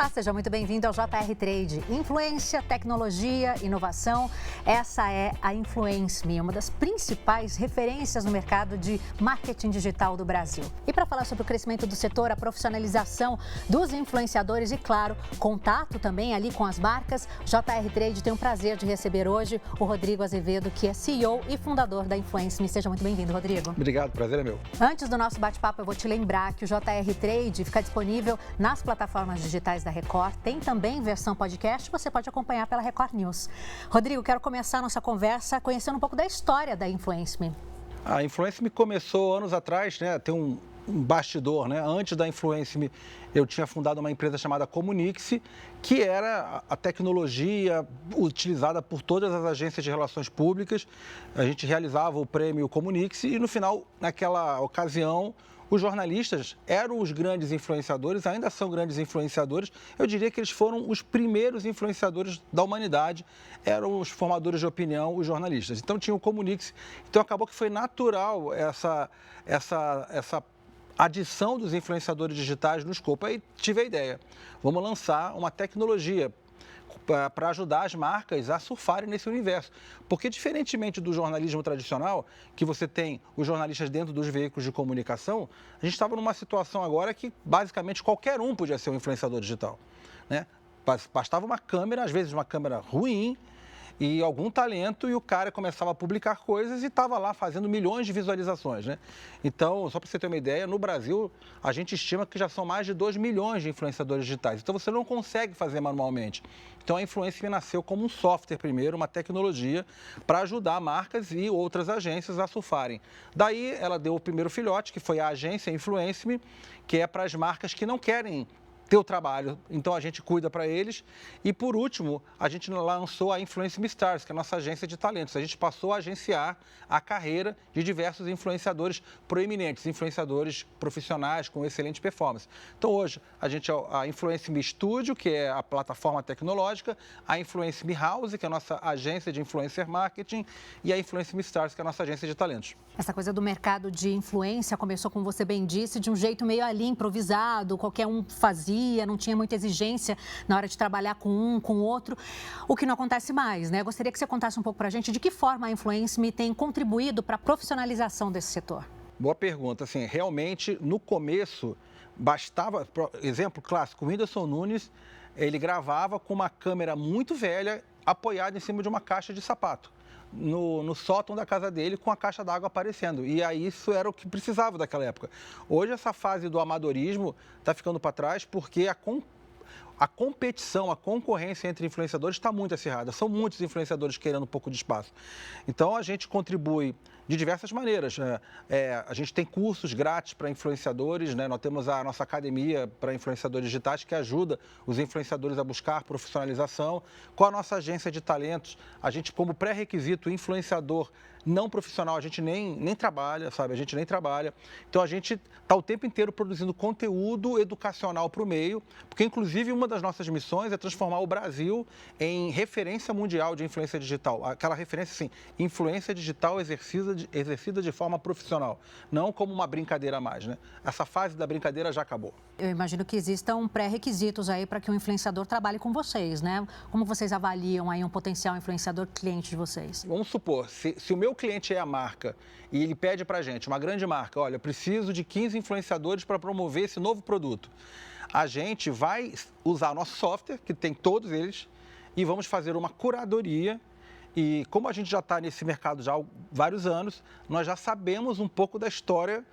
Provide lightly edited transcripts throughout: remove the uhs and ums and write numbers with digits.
Olá, seja muito bem-vindo ao JR Trade. Influência, tecnologia, inovação. Essa é a Influence.me, uma das principais referências no mercado de marketing digital do Brasil. E para falar sobre o crescimento do setor, a profissionalização dos influenciadores e, claro, contato também ali com as marcas, JR Trade tem o prazer de receber hoje o Rodrigo Azevedo, que é CEO e fundador da Influence.me. Seja muito bem-vindo, Rodrigo. Obrigado, prazer é meu. Antes do nosso bate-papo, eu vou te lembrar que o JR Trade fica disponível nas plataformas digitais da Record, tem também versão podcast, você pode acompanhar pela Record News. Rodrigo, quero começar a nossa conversa conhecendo um pouco da história da Influence.me. A Influence.me começou anos atrás, né? Tem um bastidor, né? Antes da Influence.me, eu tinha fundado uma empresa chamada Comunix, que era a tecnologia utilizada por todas as agências de relações públicas. A gente realizava o prêmio Comunix e, no final, naquela ocasião, os jornalistas eram os grandes influenciadores, ainda são grandes influenciadores. Eu diria que eles foram os primeiros influenciadores da humanidade, eram os formadores de opinião, os jornalistas. Então tinha o Comunix. Então acabou que foi natural essa adição dos influenciadores digitais no escopo. Aí tive a ideia, vamos lançar uma tecnologia para ajudar as marcas a surfarem nesse universo. Porque, diferentemente do jornalismo tradicional, que você tem os jornalistas dentro dos veículos de comunicação, a gente estava numa situação agora que, basicamente, qualquer um podia ser um influenciador digital, né? Bastava uma câmera, às vezes uma câmera ruim, e algum talento, e o cara começava a publicar coisas e estava lá fazendo milhões de visualizações, né? Então, só para você ter uma ideia, no Brasil, a gente estima que já são mais de 2 milhões de influenciadores digitais. Então, você não consegue fazer manualmente. Então, a Influence.me nasceu como um software primeiro, uma tecnologia para ajudar marcas e outras agências a surfarem. Daí, ela deu o primeiro filhote, que foi a agência Influence.me, que é para as marcas que não querem ter o trabalho, então a gente cuida para eles. E por último, a gente lançou a Influence.me Stars, que é a nossa agência de talentos. A gente passou a agenciar a carreira de diversos influenciadores proeminentes, influenciadores profissionais com excelente performance. Então hoje a gente é a Influence.me Studio, que é a plataforma tecnológica, a Influence.me House, que é a nossa agência de influencer marketing, e a Influence.me Stars, que é a nossa agência de talentos. Essa coisa do mercado de influência começou, como você bem disse, de um jeito meio ali improvisado, qualquer um fazia, não tinha muita exigência na hora de trabalhar com um, com o outro, o que não acontece mais, né? Eu gostaria que você contasse um pouco para a gente de que forma a Influence.me tem contribuído para a profissionalização desse setor. Boa pergunta. Assim, realmente, no começo, bastava, exemplo clássico, o Whindersson Nunes, ele gravava com uma câmera muito velha, apoiada em cima de uma caixa de sapato. No sótão da casa dele, com a caixa d'água aparecendo. E aí isso era o que precisava daquela época. Hoje essa fase do amadorismo está ficando para trás porque a competição, a concorrência entre influenciadores está muito acirrada. São muitos influenciadores querendo um pouco de espaço. Então a gente contribui de diversas maneiras. A gente tem cursos grátis para influenciadores, né? Nós temos a nossa academia para influenciadores digitais que ajuda os influenciadores a buscar profissionalização. Com a nossa agência de talentos, a gente, como pré-requisito, influenciador não profissional, a gente nem trabalha, sabe? A gente nem trabalha. Então a gente está o tempo inteiro produzindo conteúdo educacional para o meio, porque inclusive uma das nossas missões é transformar o Brasil em referência mundial de influência digital. Aquela referência, assim, influência digital exercida de forma profissional, não como uma brincadeira a mais, né? Essa fase da brincadeira já acabou. Eu imagino que existam pré-requisitos aí para que um influenciador trabalhe com vocês, né? Como vocês avaliam aí um potencial influenciador cliente de vocês? Vamos supor, se o meu cliente é a marca e ele pede para a gente, uma grande marca, olha, eu preciso de 15 influenciadores para promover esse novo produto. A gente vai usar nosso software, que tem todos eles, e vamos fazer uma curadoria. E como a gente já está nesse mercado já há vários anos, nós já sabemos um pouco da história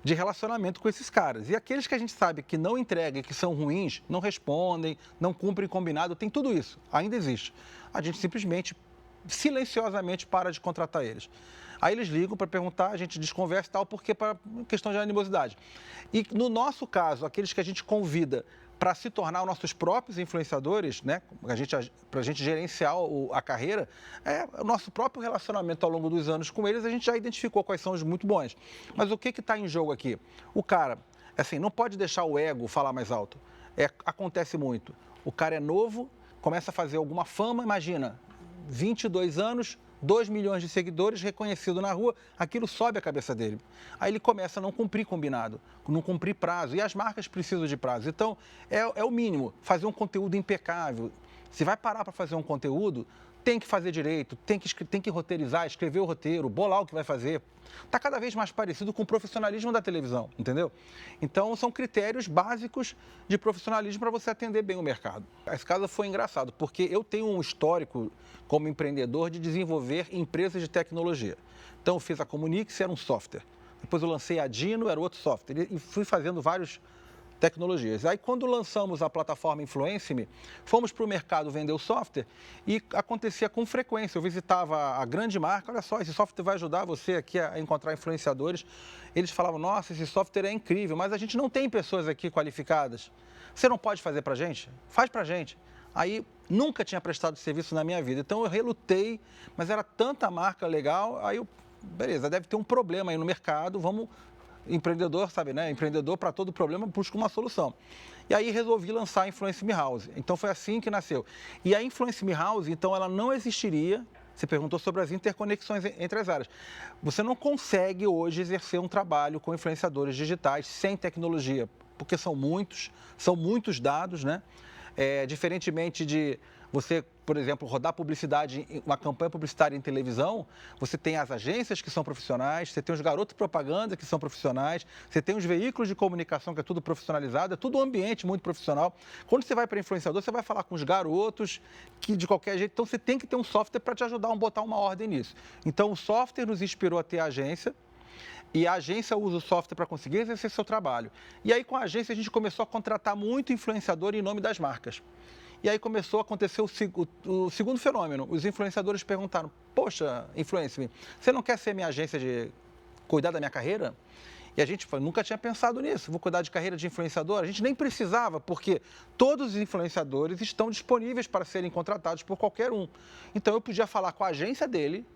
de relacionamento com esses caras. E aqueles que a gente sabe que não entregam e que são ruins, não respondem, não cumprem combinado, tem tudo isso, ainda existe. A gente simplesmente, silenciosamente, para de contratar eles. Aí eles ligam para perguntar, a gente desconversa e tal, porque para questão de animosidade. E no nosso caso, aqueles que a gente convida para se tornar nossos próprios influenciadores, né? Para a gente gerenciar a carreira, o nosso próprio relacionamento ao longo dos anos com eles, a gente já identificou quais são os muito bons. Mas o que está em jogo aqui? O cara, assim, não pode deixar o ego falar mais alto. Acontece muito. O cara é novo, começa a fazer alguma fama, imagina, 22 anos, 2 milhões de seguidores, reconhecido na rua, aquilo sobe a cabeça dele. Aí ele começa a não cumprir combinado, não cumprir prazo. E as marcas precisam de prazo. Então, é o mínimo, fazer um conteúdo impecável. Se vai parar para fazer um conteúdo, tem que fazer direito, tem que roteirizar, escrever o roteiro, bolar o que vai fazer. Está cada vez mais parecido com o profissionalismo da televisão, entendeu? Então, são critérios básicos de profissionalismo para você atender bem o mercado. Esse caso foi engraçado, porque eu tenho um histórico como empreendedor de desenvolver empresas de tecnologia. Então, eu fiz a Comunix, era um software. Depois eu lancei a Dino, era outro software. E fui fazendo várias tecnologias. Aí, quando lançamos a plataforma Influence.me, fomos para o mercado vender o software e acontecia com frequência. Eu visitava a grande marca, olha só, esse software vai ajudar você aqui a encontrar influenciadores. Eles falavam, nossa, esse software é incrível, mas a gente não tem pessoas aqui qualificadas. Você não pode fazer para a gente? Faz para a gente. Aí, nunca tinha prestado serviço na minha vida. Então, eu relutei, mas era tanta marca legal, aí eu, beleza, deve ter um problema aí no mercado, vamos... Empreendedor, sabe, né? Empreendedor, para todo problema, busca uma solução. E aí resolvi lançar a Influence.me House. Então foi assim que nasceu. E a Influence.me House, então, ela não existiria. Você perguntou sobre as interconexões entre as áreas. Você não consegue hoje exercer um trabalho com influenciadores digitais sem tecnologia, porque são muitos dados, né? Diferentemente de você, por exemplo, rodar publicidade, uma campanha publicitária em televisão, você tem as agências que são profissionais, você tem os garotos propaganda que são profissionais, você tem os veículos de comunicação que é tudo profissionalizado, é tudo um ambiente muito profissional. Quando você vai para influenciador, você vai falar com os garotos que de qualquer jeito, então você tem que ter um software para te ajudar a botar uma ordem nisso. Então o software nos inspirou a ter a agência, e a agência usa o software para conseguir exercer seu trabalho. E aí, com a agência, a gente começou a contratar muito influenciador em nome das marcas. E aí começou a acontecer o segundo fenômeno. Os influenciadores perguntaram, poxa, Influence.me, você não quer ser minha agência de cuidar da minha carreira? E a gente nunca tinha pensado nisso, vou cuidar de carreira de influenciador. A gente nem precisava, porque todos os influenciadores estão disponíveis para serem contratados por qualquer um. Então, eu podia falar com a agência dele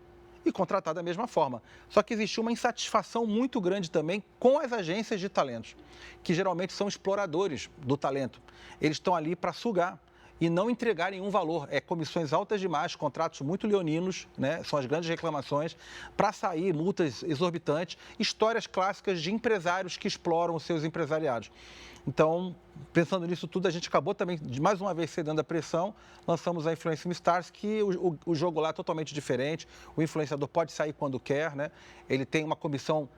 e contratar da mesma forma. Só que existiu uma insatisfação muito grande também com as agências de talentos, que geralmente são exploradores do talento. Eles estão ali para sugar e não entregar nenhum valor. Comissões altas demais, contratos muito leoninos, né? São as grandes reclamações, para sair multas exorbitantes, histórias clássicas de empresários que exploram os seus empresariados. Então, pensando nisso tudo, a gente acabou também, de mais uma vez, cedendo a pressão, lançamos a Influence.me Stars, que o jogo lá é totalmente diferente, o influenciador pode sair quando quer, né? Ele tem uma comissão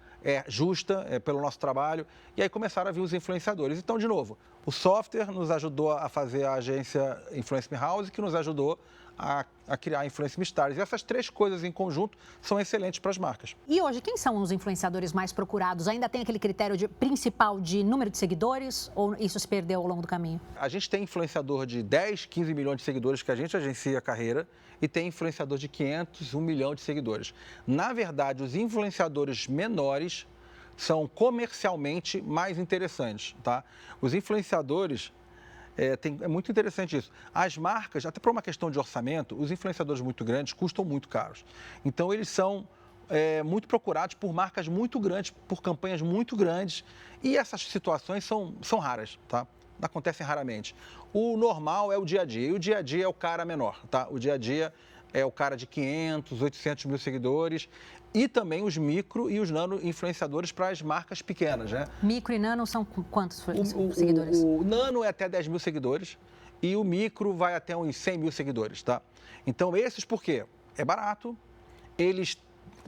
justa pelo nosso trabalho, e aí começaram a vir os influenciadores. Então, de novo, o software nos ajudou a fazer a agência Influence.me House, que nos ajudou a criar a Influence.me Stars. E essas três coisas em conjunto são excelentes para as marcas. E hoje, quem são os influenciadores mais procurados? Ainda tem aquele critério principal de número de seguidores ou isso se perdeu ao longo do caminho? A gente tem influenciador de 10, 15 milhões de seguidores que a gente agencia a carreira e tem influenciador de 500, 1 milhão de seguidores. Na verdade, os influenciadores menores são comercialmente mais interessantes, tá? Os influenciadores... É muito interessante isso. As marcas, até por uma questão de orçamento, os influenciadores muito grandes custam muito caros. Então, eles são muito procurados por marcas muito grandes, por campanhas muito grandes. E essas situações são raras, tá? Acontecem raramente. O normal é o dia a dia. E o dia a dia é o cara menor, tá? O dia a dia é o cara de 500, 800 mil seguidores. E também os micro e os nano influenciadores para as marcas pequenas, né? Micro e nano são quantos seguidores? O nano é até 10 mil seguidores e o micro vai até uns 100 mil seguidores, tá? Então, esses por quê? É barato,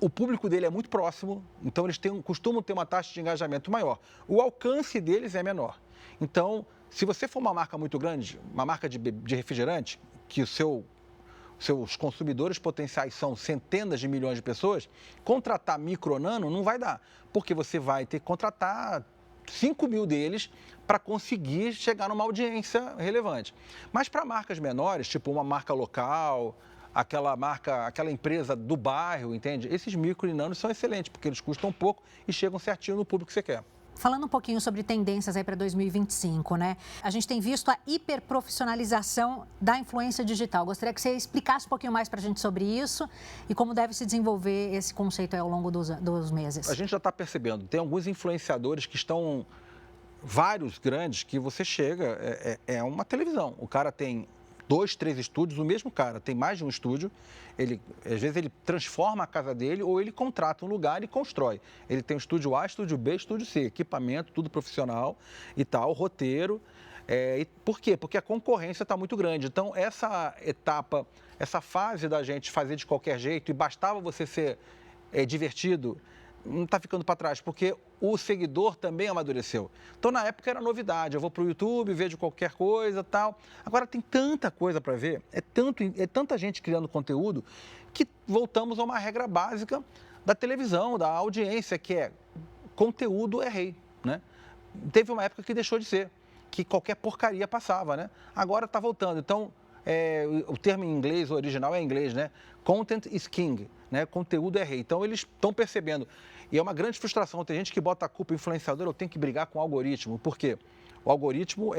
o público dele é muito próximo, então eles costumam ter uma taxa de engajamento maior. O alcance deles é menor. Então, se você for uma marca muito grande, uma marca de refrigerante, que seus consumidores potenciais são centenas de milhões de pessoas, contratar micro ou nano não vai dar, porque você vai ter que contratar 5 mil deles para conseguir chegar numa audiência relevante. Mas para marcas menores, tipo uma marca local, aquela empresa do bairro, entende? Esses micro e nanos são excelentes, porque eles custam pouco e chegam certinho no público que você quer. Falando um pouquinho sobre tendências aí para 2025, né? A gente tem visto a hiperprofissionalização da influência digital. Gostaria que você explicasse um pouquinho mais para a gente sobre isso e como deve se desenvolver esse conceito aí ao longo dos meses. A gente já está percebendo, tem alguns influenciadores que estão, vários grandes, que você chega, é uma televisão. O cara tem 2, 3 estúdios, o mesmo cara tem mais de um estúdio, às vezes ele transforma a casa dele ou ele contrata um lugar e constrói. Ele tem o estúdio A, estúdio B, estúdio C, equipamento, tudo profissional e tal, roteiro. E por quê? Porque a concorrência está muito grande. Então, essa etapa, essa fase da gente fazer de qualquer jeito e bastava você ser divertido, não está ficando para trás, porque o seguidor também amadureceu. Então, na época era novidade, eu vou para o YouTube, vejo qualquer coisa tal. Agora tem tanta coisa para ver, é tanta gente criando conteúdo, que voltamos a uma regra básica da televisão, da audiência, que é conteúdo é rei, né? Teve uma época que deixou de ser, que qualquer porcaria passava, né? Agora está voltando. Então, o termo em inglês, o original é em inglês, né? Content is king, né? Conteúdo é rei. Então, eles estão percebendo. E é uma grande frustração. Tem gente que bota a culpa influenciador, eu tenho que brigar com o algoritmo. Por quê? O algoritmo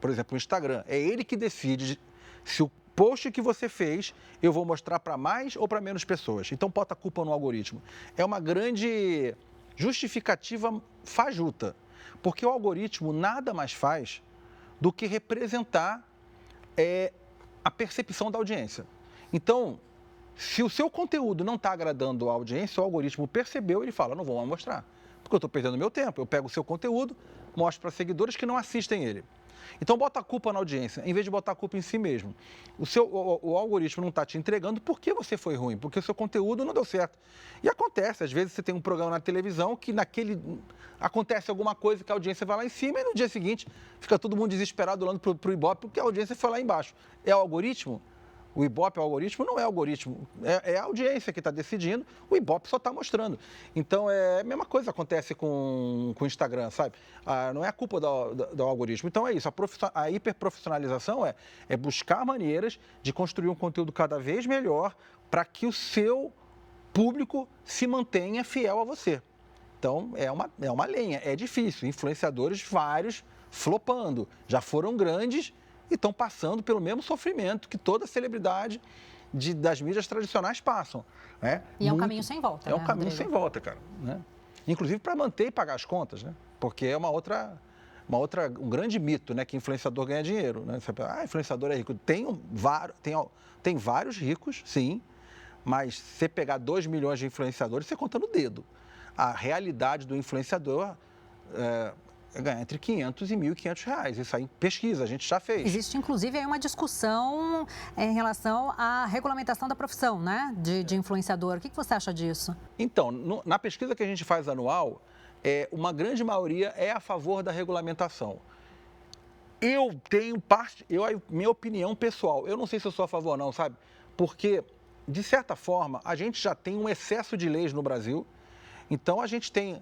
por exemplo, o Instagram. É ele que decide se o post que você fez eu vou mostrar para mais ou para menos pessoas. Então, bota a culpa no algoritmo. É uma grande justificativa fajuta. Porque o algoritmo nada mais faz do que representar a percepção da audiência. Então, se o seu conteúdo não está agradando a audiência, o algoritmo percebeu e ele fala, não vou mais mostrar, porque eu estou perdendo meu tempo. Eu pego o seu conteúdo, mostro para seguidores que não assistem ele. Então, bota a culpa na audiência, em vez de botar a culpa em si mesmo. O algoritmo não está te entregando porque você foi ruim, porque o seu conteúdo não deu certo. E acontece, às vezes você tem um programa na televisão que acontece alguma coisa que a audiência vai lá em cima e no dia seguinte fica todo mundo desesperado olhando para o Ibope porque a audiência foi lá embaixo. É o algoritmo? O Ibope é o algoritmo? Não é o algoritmo, é a audiência que está decidindo, o Ibope só está mostrando. Então, a mesma coisa acontece com o Instagram, sabe? Não é a culpa do algoritmo. Então, é isso, a hiperprofissionalização é buscar maneiras de construir um conteúdo cada vez melhor para que o seu público se mantenha fiel a você. Então, é uma lenha, é difícil. Influenciadores vários flopando, já foram grandes e estão passando pelo mesmo sofrimento que toda celebridade das mídias tradicionais passam. Né? E é um caminho sem volta, né, um caminho sem volta, cara. Né? Inclusive para manter e pagar as contas, né? Porque é um grande mito, né? Que influenciador ganha dinheiro. Né? Você pensa, influenciador é rico. Tem vários ricos, sim, mas se você pegar 2 milhões de influenciadores, você conta no dedo. A realidade do influenciador é ganhar entre 500 e 1.500 reais. Isso aí, pesquisa, a gente já fez. Existe, inclusive, aí uma discussão em relação à regulamentação da profissão, né, de influenciador. O que você acha disso? Então, na pesquisa que a gente faz anual, uma grande maioria é a favor da regulamentação. Minha opinião pessoal, eu não sei se eu sou a favor ou não, sabe? Porque, de certa forma, a gente já tem um excesso de leis no Brasil. Então, a gente tem,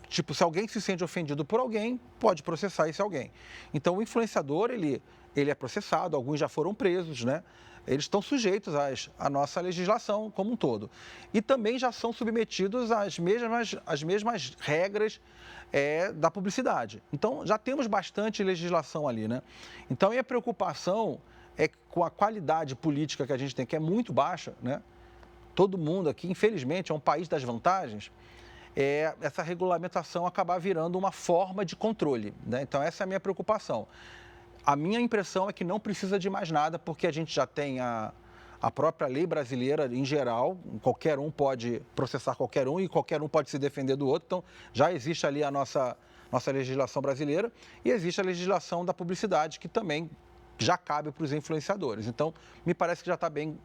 se alguém se sente ofendido por alguém, pode processar esse alguém. Então, o influenciador, ele é processado, alguns já foram presos, né? Eles estão sujeitos à nossa legislação como um todo. E também já são submetidos às mesmas regras da publicidade. Então, já temos bastante legislação ali, né? Então, minha preocupação é com a qualidade política que a gente tem, que é muito baixa, né? Todo mundo aqui, infelizmente, é um país das vantagens. Essa regulamentação acabar virando uma forma de controle, né? Então, essa é a minha preocupação. A minha impressão é que não precisa de mais nada, porque a gente já tem a própria lei brasileira em geral, qualquer um pode processar qualquer um e qualquer um pode se defender do outro. Então, já existe ali a nossa legislação brasileira e existe a legislação da publicidade, que também já cabe para os influenciadores. Então, me parece que já está bem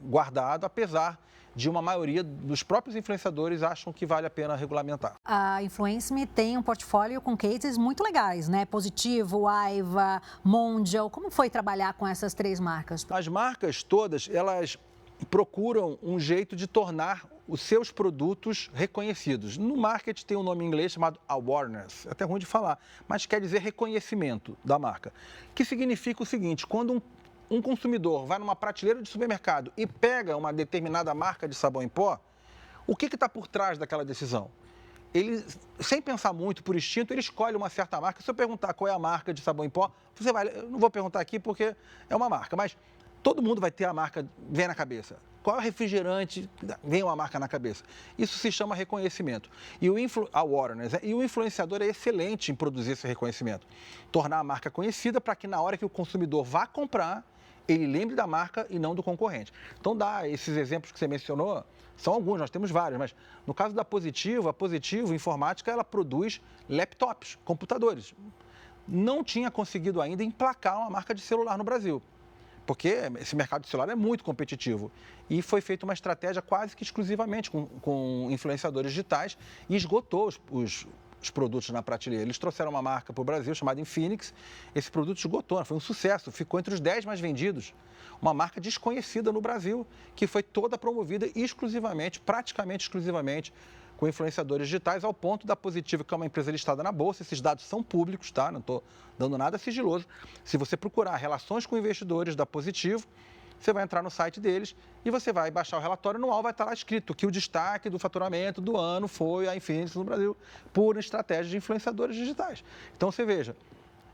guardado, apesar de uma maioria dos próprios influenciadores acham que vale a pena regulamentar. A Influence.me tem um portfólio com cases muito legais, né? Positivo, Aiva, Mondial. Como foi trabalhar com essas 3 marcas? As marcas todas, elas procuram um jeito de tornar os seus produtos reconhecidos. No marketing tem um nome em inglês chamado awareness, é até ruim de falar, mas quer dizer reconhecimento da marca. Que significa o seguinte, quando um consumidor vai numa prateleira de supermercado e pega uma determinada marca de sabão em pó, o que está por trás daquela decisão? Ele, sem pensar muito, por instinto, ele escolhe uma certa marca. Se eu perguntar qual é a marca de sabão em pó, eu não vou perguntar aqui porque é uma marca, mas todo mundo vai ter a marca, vem na cabeça. Qual é o refrigerante, vem uma marca na cabeça. Isso se chama reconhecimento. E o influenciador é excelente em produzir esse reconhecimento. Tornar a marca conhecida para que na hora que o consumidor vá comprar, ele lembre da marca e não do concorrente. Então, dá esses exemplos que você mencionou, são alguns, nós temos vários, mas no caso da Positivo, a Positivo Informática, ela produz laptops, computadores. Não tinha conseguido ainda emplacar uma marca de celular no Brasil, porque esse mercado de celular é muito competitivo. E foi feita uma estratégia quase que exclusivamente com influenciadores digitais e esgotou os produtos na prateleira. Eles trouxeram uma marca para o Brasil chamada Infinix. Esse produto esgotou, foi um sucesso, ficou entre os 10 mais vendidos. Uma marca desconhecida no Brasil, que foi toda promovida exclusivamente, praticamente exclusivamente, com influenciadores digitais, ao ponto da Positivo, que é uma empresa listada na Bolsa. Esses dados são públicos, tá? Não estou dando nada sigiloso. Se você procurar relações com investidores da Positivo, você vai entrar no site deles e você vai baixar o relatório anual, vai estar lá escrito que o destaque do faturamento do ano foi a Infinix no Brasil, por estratégia de influenciadores digitais. Então, você veja,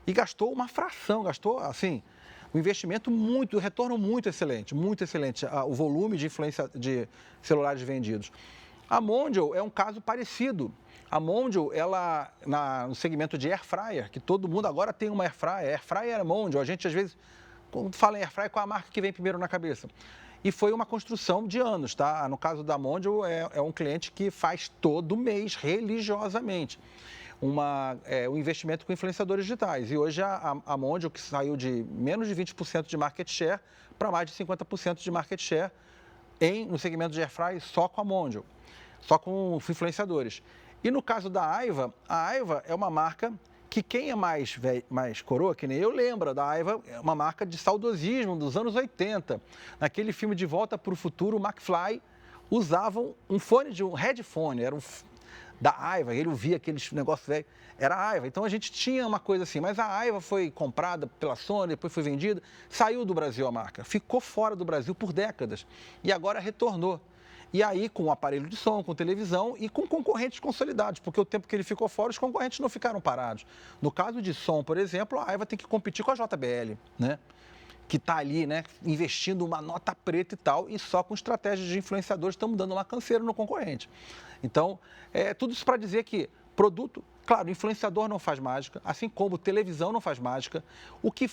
e gastou uma fração, gastou, assim, um investimento muito, um retorno muito excelente, o volume de celulares vendidos. A Mondial é um caso parecido. A Mondial, ela, no segmento de Air Fryer, que todo mundo agora tem uma Air Fryer. Air Fryer é Mondial. A gente, às vezes, quando fala em Air Fryer, qual é a marca que vem primeiro na cabeça? E foi uma construção de anos, tá? No caso da Mondial, é um cliente que faz todo mês, religiosamente, um investimento com influenciadores digitais. E hoje a Mondial, que saiu de menos de 20% de market share para mais de 50% de market share no segmento de Air Fryer só com a Mondial, só com influenciadores. E no caso da Aiva, a Aiva é uma marca que quem é mais coroa, que nem eu, lembra da Aiva, é uma marca de saudosismo dos anos 80. Naquele filme De Volta para o Futuro, o McFly usavam um headphone, da Aiva, ele ouvia aqueles negócios velhos, era a Aiva. Então a gente tinha uma coisa assim, mas a Aiva foi comprada pela Sony, depois foi vendida, saiu do Brasil a marca, ficou fora do Brasil por décadas e agora retornou. E aí, com o aparelho de som, com televisão e com concorrentes consolidados, porque o tempo que ele ficou fora, os concorrentes não ficaram parados. No caso de som, por exemplo, a Aiva tem que competir com a JBL, né? Que está ali, né, investindo uma nota preta e tal, e só com estratégias de influenciadores estamos dando uma canseira no concorrente. Então, tudo isso para dizer que produto, claro, influenciador não faz mágica, assim como televisão não faz mágica. O que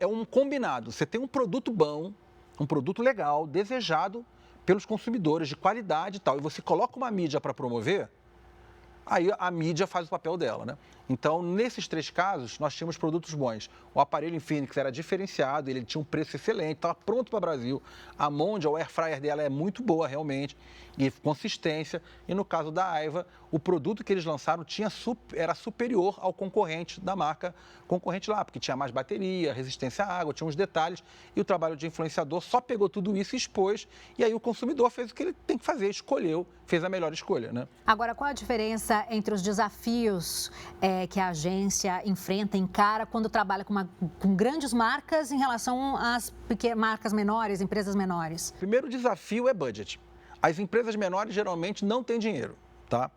é um combinado. Você tem um produto bom, um produto legal, desejado pelos consumidores, de qualidade e tal, e você coloca uma mídia para promover, aí a mídia faz o papel dela, né? Então, nesses 3 casos, nós tínhamos produtos bons. O aparelho Infinix era diferenciado, ele tinha um preço excelente, estava pronto para o Brasil. A Mondial, o Air Fryer dela é muito boa, realmente, e consistência. E no caso da Aiva, o produto que eles lançaram era superior ao concorrente da marca, concorrente lá, porque tinha mais bateria, resistência à água, tinha uns detalhes. E o trabalho de influenciador só pegou tudo isso e expôs. E aí o consumidor fez o que ele tem que fazer, escolheu, fez a melhor escolha, né? Agora, qual a diferença entre os desafios que a agência encara quando trabalha com grandes marcas em relação às marcas menores, empresas menores? O primeiro desafio é budget. As empresas menores geralmente não têm dinheiro, tá?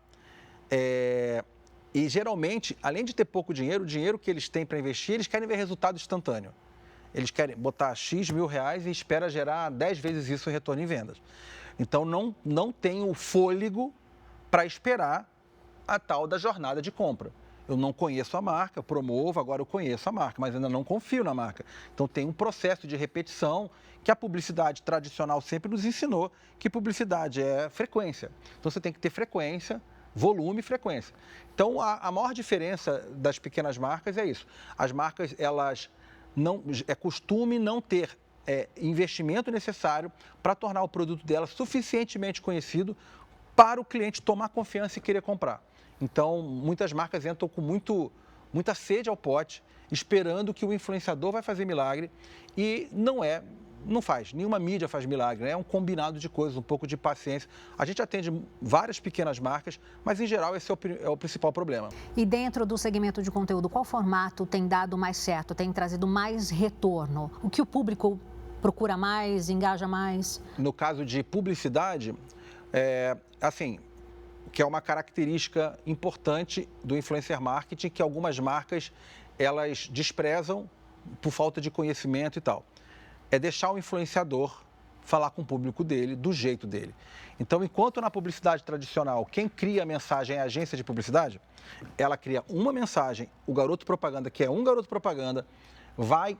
E geralmente, além de ter pouco dinheiro, o dinheiro que eles têm para investir, eles querem ver resultado instantâneo. Eles querem botar X mil reais e espera gerar 10 vezes isso em retorno em vendas. Então, não tem o fôlego para esperar a tal da jornada de compra. Eu não conheço a marca, promovo, agora eu conheço a marca, mas ainda não confio na marca. Então, tem um processo de repetição que a publicidade tradicional sempre nos ensinou, que publicidade é frequência. Então, você tem que ter frequência, volume e frequência. Então, a maior diferença das pequenas marcas é isso. As marcas, elas é costume não ter investimento necessário para tornar o produto dela suficientemente conhecido para o cliente tomar confiança e querer comprar. Então, muitas marcas entram com muita sede ao pote, esperando que o influenciador vai fazer milagre e não faz. Nenhuma mídia faz milagre, né? É um combinado de coisas, um pouco de paciência. A gente atende várias pequenas marcas, mas, em geral, esse é o principal problema. E dentro do segmento de conteúdo, qual formato tem dado mais certo, tem trazido mais retorno? O que o público procura mais, engaja mais? No caso de publicidade, que é uma característica importante do influencer marketing, que algumas marcas, elas desprezam por falta de conhecimento e tal. É deixar o influenciador falar com o público dele, do jeito dele. Então, enquanto na publicidade tradicional, quem cria a mensagem é a agência de publicidade, ela cria uma mensagem, o garoto propaganda, que é um garoto propaganda, vai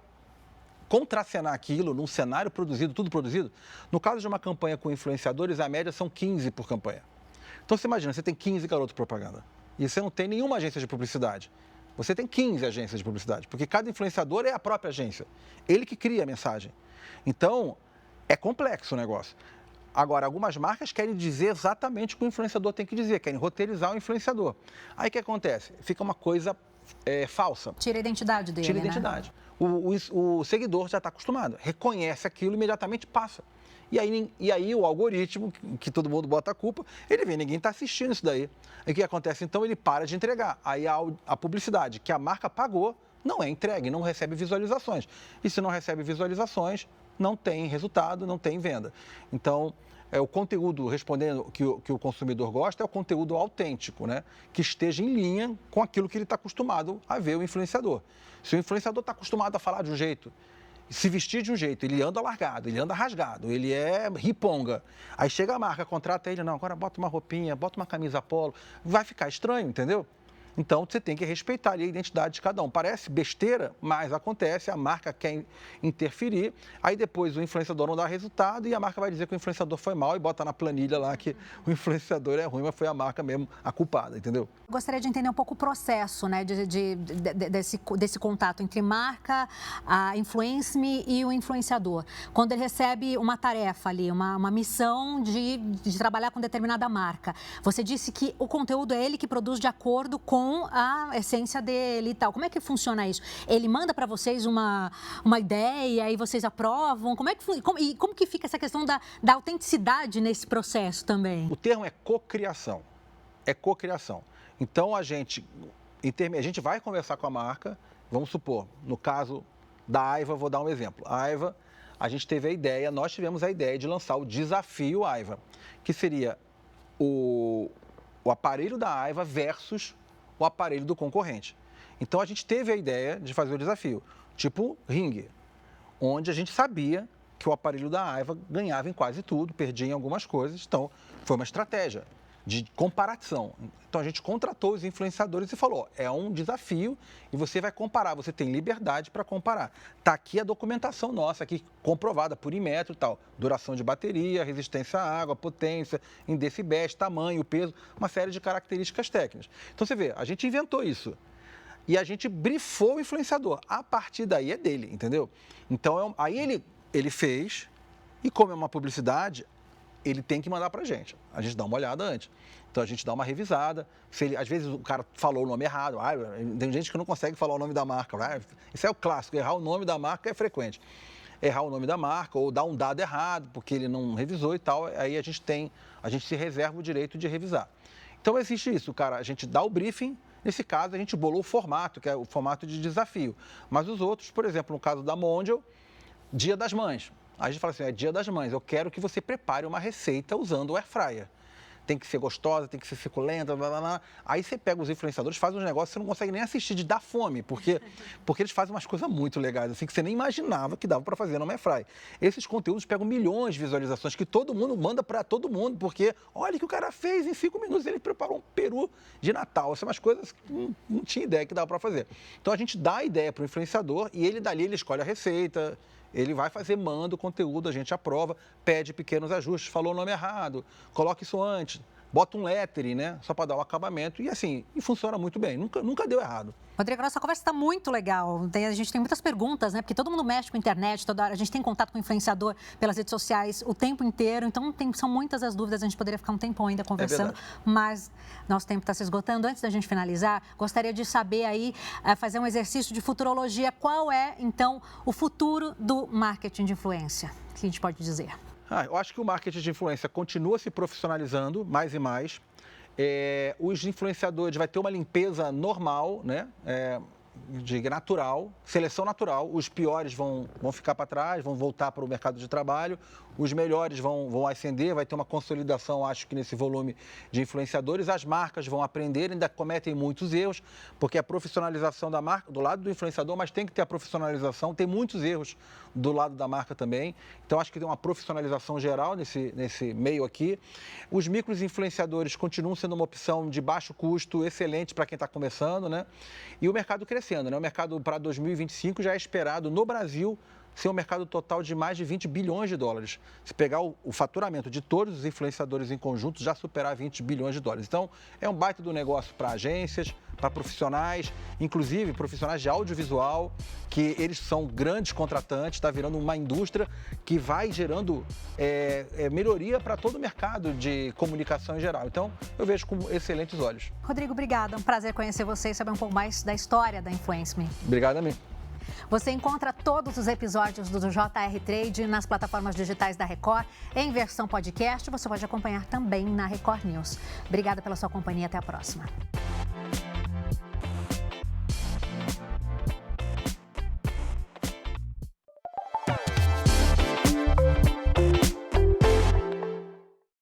contracenar aquilo num cenário produzido, tudo produzido. No caso de uma campanha com influenciadores, a média são 15 por campanha. Então você imagina, você tem 15 garotos propaganda e você não tem nenhuma agência de publicidade. Você tem 15 agências de publicidade, porque cada influenciador é a própria agência. Ele que cria a mensagem. Então, é complexo o negócio. Agora, algumas marcas querem dizer exatamente o que o influenciador tem que dizer, querem roteirizar o influenciador. Aí o que acontece? Fica uma coisa falsa. Tira a identidade dele, Tira a identidade. Né? O seguidor já está acostumado, reconhece aquilo e imediatamente passa. E aí o algoritmo, que todo mundo bota a culpa, ele vê, ninguém está assistindo isso daí. E o que acontece? Então ele para de entregar. Aí a publicidade que a marca pagou não é entregue, não recebe visualizações. E se não recebe visualizações, não tem resultado, não tem venda. Então, o conteúdo, respondendo que o consumidor gosta, é o conteúdo autêntico, né? Que esteja em linha com aquilo que ele está acostumado a ver o influenciador. Se o influenciador está acostumado a falar de um jeito, se vestir de um jeito, ele anda largado, ele anda rasgado, ele é riponga. Aí chega a marca, contrata ele, não, agora bota uma roupinha, bota uma camisa polo, vai ficar estranho, entendeu? Então, você tem que respeitar ali a identidade de cada um. Parece besteira, mas acontece, a marca quer interferir, aí depois o influenciador não dá resultado e a marca vai dizer que o influenciador foi mal e bota na planilha lá que o influenciador é ruim, mas foi a marca mesmo a culpada, entendeu? Gostaria de entender um pouco o processo, né, desse contato entre marca, a influence-me e o influenciador. Quando ele recebe uma tarefa ali, uma missão de trabalhar com determinada marca. Você disse que o conteúdo é ele que produz de acordo com a essência dele e tal. Como é que funciona isso? Ele manda para vocês uma ideia e vocês aprovam? Como que fica essa questão da autenticidade nesse processo também? O termo é cocriação. É cocriação. Então, a gente vai conversar com a marca, vamos supor, no caso da Aiva, vou dar um exemplo. A Aiva, nós tivemos a ideia de lançar o desafio Aiva, que seria o aparelho da Aiva versus o aparelho do concorrente. Então, a gente teve a ideia de fazer o desafio, tipo ringue, onde a gente sabia que o aparelho da Aiva ganhava em quase tudo, perdia em algumas coisas. Então, foi uma estratégia de comparação. Então, a gente contratou os influenciadores e falou, é um desafio e você vai comparar, você tem liberdade para comparar. Está aqui a documentação nossa, aqui comprovada por Inmetro e tal, duração de bateria, resistência à água, potência, em decibéis, tamanho, peso, uma série de características técnicas. Então, você vê, a gente inventou isso e a gente brifou o influenciador. A partir daí é dele, entendeu? Então, aí ele fez e como é uma publicidade, ele tem que mandar para a gente dá uma olhada antes. Então, a gente dá uma revisada. Às vezes, o cara falou o nome errado. Tem gente que não consegue falar o nome da marca. Isso é o clássico. Errar o nome da marca é frequente. Errar o nome da marca ou dar um dado errado, porque ele não revisou e tal. Aí, a gente se reserva o direito de revisar. Então, existe isso, cara. A gente dá o briefing. Nesse caso, a gente bolou o formato, que é o formato de desafio. Mas os outros, por exemplo, no caso da Mondial, Dia das Mães. Aí a gente fala assim, é Dia das Mães, eu quero que você prepare uma receita usando o air fryer. Tem que ser gostosa, tem que ser suculenta, blá, blá, blá. Aí você pega os influenciadores, faz uns negócios que você não consegue nem assistir, de dar fome, porque eles fazem umas coisas muito legais, assim, que você nem imaginava que dava para fazer no air fryer. Esses conteúdos pegam milhões de visualizações, que todo mundo manda para todo mundo, porque olha o que o cara fez, em 5 minutos ele preparou um peru de Natal. Essas são umas coisas que não tinha ideia que dava para fazer. Então a gente dá a ideia para o influenciador e ele escolhe a receita. Ele vai fazer, manda o conteúdo, a gente aprova, pede pequenos ajustes, falou o nome errado, coloca isso antes, bota um lettering, né? Só para dar o acabamento. E assim, funciona muito bem, nunca deu errado. Rodrigo, nossa conversa está muito legal. A gente tem muitas perguntas, né? Porque todo mundo mexe com a internet, toda hora. A gente tem contato com o influenciador pelas redes sociais o tempo inteiro. Então, são muitas as dúvidas. A gente poderia ficar um tempão ainda conversando. Mas nosso tempo está se esgotando. Antes da gente finalizar, gostaria de saber aí, fazer um exercício de futurologia. Qual é, então, o futuro do marketing de influência? O que a gente pode dizer? Eu acho que o marketing de influência continua se profissionalizando mais e mais. Os influenciadores vai ter uma limpeza normal, né? Natural, seleção natural. Os piores vão ficar para trás, vão voltar para o mercado de trabalho. Os melhores vão ascender, vai ter uma consolidação, acho que nesse volume de influenciadores. As marcas vão aprender, ainda cometem muitos erros, porque a profissionalização da marca, do lado do influenciador, mas tem que ter a profissionalização, tem muitos erros do lado da marca também. Então, acho que tem uma profissionalização geral nesse meio aqui. Os micros influenciadores continuam sendo uma opção de baixo custo, excelente para quem está começando, né? E o mercado crescendo, né? O mercado para 2025 já é esperado no Brasil ser um mercado total de mais de 20 bilhões de dólares. Se pegar o faturamento de todos os influenciadores em conjunto, já superar 20 bilhões de dólares. Então, é um baita do negócio para agências, para profissionais, inclusive profissionais de audiovisual, que eles são grandes contratantes, está virando uma indústria que vai gerando melhoria para todo o mercado de comunicação em geral. Então, eu vejo com excelentes olhos. Rodrigo, obrigada. É um prazer conhecer você e saber um pouco mais da história da InfluenceMe. Obrigado a mim. Você encontra todos os episódios do JR Trade nas plataformas digitais da Record, em versão podcast. Você pode acompanhar também na Record News. Obrigada pela sua companhia. Até a próxima.